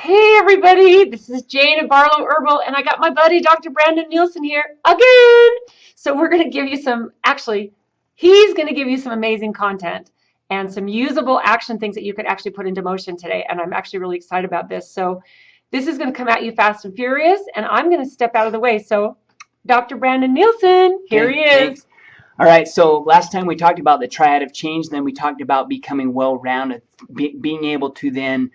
Hey everybody, this is Jane at Barlow Herbal, and I got my buddy Dr. Brandon Nielsen here again. So we're going to give you he's going to give you some amazing content and some usable action things that you could actually put into motion today. And I'm actually really excited about this. So this is going to come at you fast and furious, and I'm going to step out of the way. So Dr. Brandon Nielsen, here he is. Thanks. All right, so last time we talked about the triad of change, then we talked about becoming well-rounded, being able to then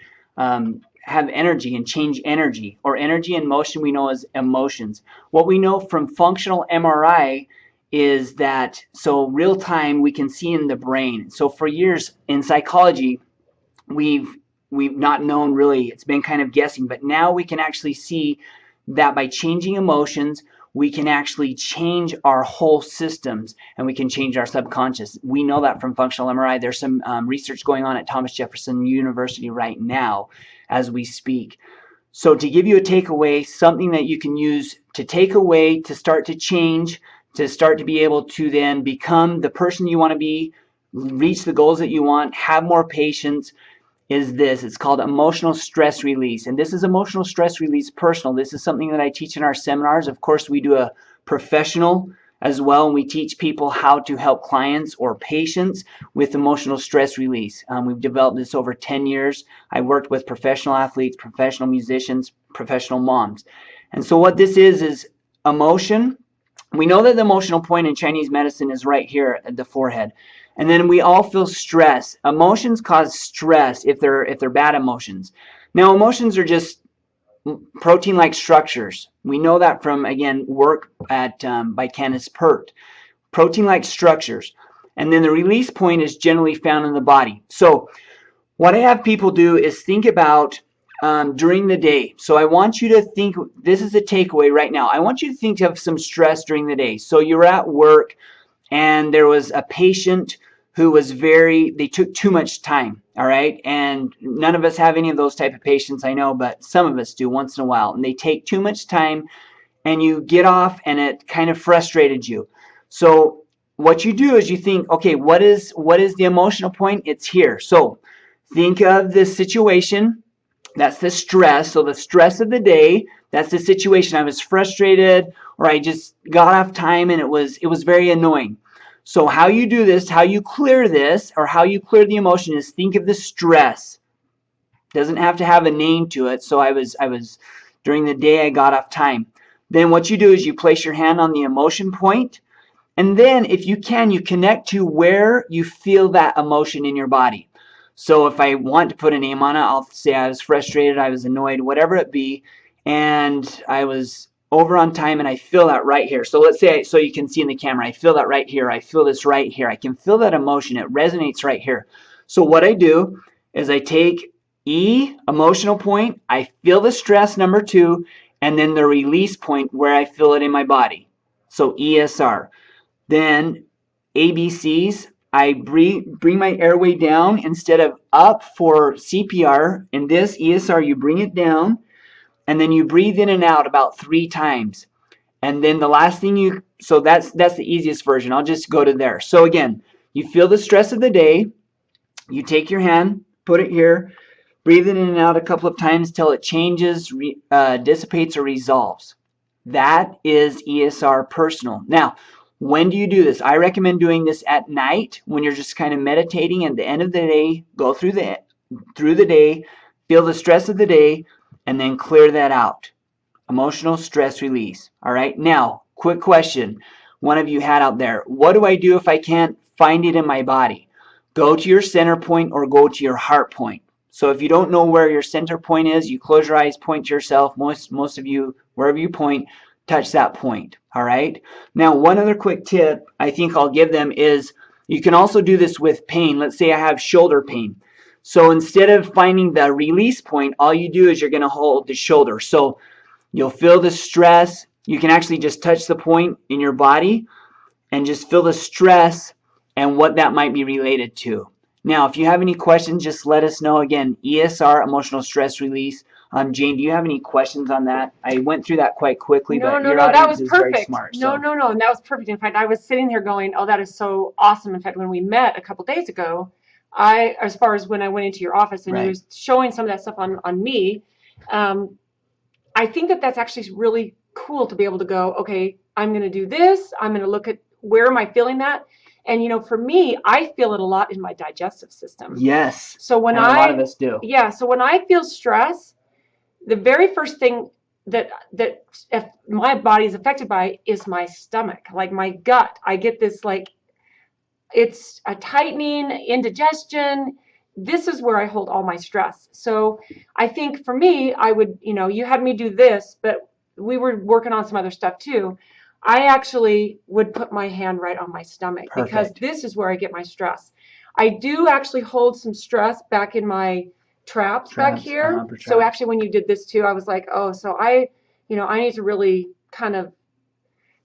have energy and change energy, or energy and motion we know as emotions. What we know from functional MRI is that, so real time we can see in the brain. So for years in psychology, we've not known really, it's been kind of guessing, but now we can actually see that by changing emotions, we can actually change our whole systems and we can change our subconscious. We know that from functional MRI. There's some research going on at Thomas Jefferson University right now as we speak. So to give you a takeaway, something that you can use to take away, to start to change, to start to be able to then become the person you want to be, reach the goals that you want, have more patience, is this. It's called emotional stress release. And this is emotional stress release personal. This is something that I teach in our seminars. Of course, we do a professional as well, and we teach people how to help clients or patients with emotional stress release. We've developed this over 10 years. I worked with professional athletes, professional musicians, professional moms. And so what this is emotion. We know that the emotional point in Chinese medicine is right here at the forehead. And then we all feel stress. Emotions cause stress if they're bad emotions. Now, emotions are just protein-like structures. We know that from, again, work by Candace Pert. Protein-like structures. And then the release point is generally found in the body. So what I have people do is think about during the day. So I want you to think, this is a takeaway right now. I want you to think of some stress during the day. So you're at work and there was a patient who was they took too much time, all right? And none of us have any of those type of patients, I know, but some of us do once in a while. And they take too much time and you get off and it kind of frustrated you. So what you do is you think, okay, what is the emotional point? It's here. So think of this situation. That's the stress. So the stress of the day, that's the situation. I was frustrated or I just got off time and it was very annoying. So how you do this, how you clear this, or how you clear the emotion is think of the stress. Doesn't have to have a name to it. So I was during the day I got off time. Then what you do is you place your hand on the emotion point, and then if you can, you connect to where you feel that emotion in your body. So if I want to put a name on it, I'll say I was frustrated, I was annoyed, whatever it be, and I was over on time and I feel that right here. So let's say, so you can see in the camera, I feel that right here. I feel this right here. I can feel that emotion. It resonates right here. So what I do is I take E, emotional point, I feel the stress, number 2, and then the release point where I feel it in my body. So ESR. Then ABCs, I bring my airway down instead of up for CPR. In this ESR, you bring it down. And then you breathe in and out about 3 times. And then the last thing so that's the easiest version. I'll just go to there. So again, you feel the stress of the day. You take your hand, put it here, breathe in and out a couple of times till it changes, dissipates, or resolves. That is ESR personal. Now, when do you do this? I recommend doing this at night when you're just kind of meditating. At the end of the day, go through the day, feel the stress of the day, and then clear that out. Emotional stress release. All right. Now, quick question one of you had out there. What do I do if I can't find it in my body? Go to your center point or go to your heart point. So if you don't know where your center point is, you close your eyes, point to yourself. Most of you, wherever you point, touch that point. All right. Now, one other quick tip I think I'll give them is you can also do this with pain. Let's say I have shoulder pain. So instead of finding the release point, all you do is you're going to hold the shoulder. So you'll feel the stress. You can actually just touch the point in your body and just feel the stress and what that might be related to. Now, if you have any questions, just let us know. Again, ESR, emotional stress release. Jane, do you have any questions on that? I went through that quite quickly, but your audience is very smart. No, and that was perfect. In fact, I was sitting here going, oh, that is so awesome. In fact, when we met a couple days ago, as far as when I went into your office and you were showing some of that stuff on me, I think that that's actually really cool to be able to go, okay, I'm going to do this. I'm going to look at where am I feeling that? And, you know, for me, I feel it a lot in my digestive system. Yes. So when and a lot of us do. Yeah, so when I feel stress, the very first thing that if my body is affected by is my stomach, like my gut. I get this, like, it's a tightening, indigestion. This is where I hold all my stress. So I think for me, I would, you know, you had me do this, but we were working on some other stuff too. I actually would put my hand right on my stomach because Perfect. this is where I get my stress. I do actually hold some stress back in my traps back here. upper So traps. actually when you did this too, I was like, oh, so I need to really kind of,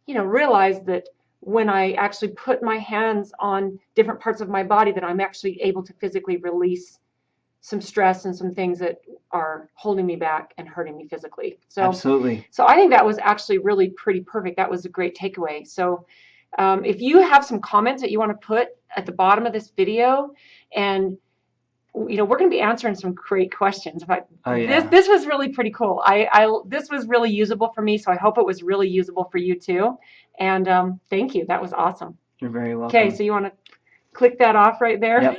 realize that when I actually put my hands on different parts of my body, that I'm actually able to physically release some stress and some things that are holding me back and hurting me physically. So Absolutely. So I think that was actually really pretty perfect. That was a great takeaway. So if you have some comments that you want to put at the bottom of this video, and we're going to be answering some great questions. But this was really pretty cool. This was really usable for me, so I hope it was really usable for you too. And thank you. That was awesome. You're very welcome. Okay, so you want to click that off right there? Yep.